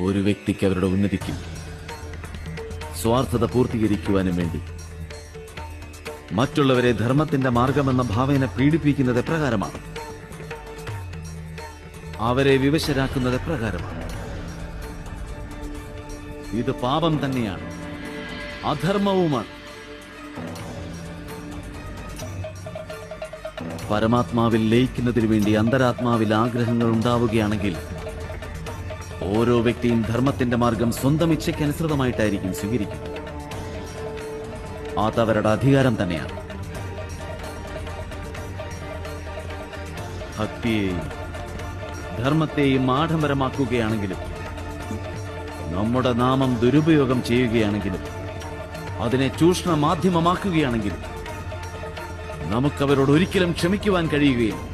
ഒരു വ്യക്തിക്ക് അവരുടെ ഉന്നതിക്കും സ്വാർത്ഥത പൂർത്തീകരിക്കുവാനും വേണ്ടി മറ്റുള്ളവരെ ധർമ്മത്തിന്റെ മാർഗമെന്ന ഭാവേന പീഡിപ്പിക്കുന്നത് എപ്രകാരമാണ്? അവരെ വിവശരാക്കുന്നത് എപ്രകാരമാണ്? ഇത് പാപം തന്നെയാണ്, അധർമ്മവുമാണ്. പരമാത്മാവിൽ ലയിക്കുന്നതിനു വേണ്ടി അന്തരാത്മാവിൽ ആഗ്രഹങ്ങൾ ഉണ്ടാവുകയാണെങ്കിൽ ഓരോ വ്യക്തിയും ധർമ്മത്തിന്റെ മാർഗം സ്വന്തം ഇച്ഛയ്ക്കനുസൃതമായിട്ടായിരിക്കും സ്വീകരിക്കുന്നത്. അതവരുടെ അധികാരം തന്നെയാണ്. ഭക്തിയെയും ധർമ്മത്തെയും ആഡംബരമാക്കുകയാണെങ്കിലും നമ്മുടെ നാമം ദുരുപയോഗം ചെയ്യുകയാണെങ്കിലും അതിനെ ചൂഷണ മാധ്യമമാക്കുകയാണെങ്കിലും നമുക്കവരോട് ഒരിക്കലും ക്ഷമിക്കുവാൻ കഴിയുകയില്ല.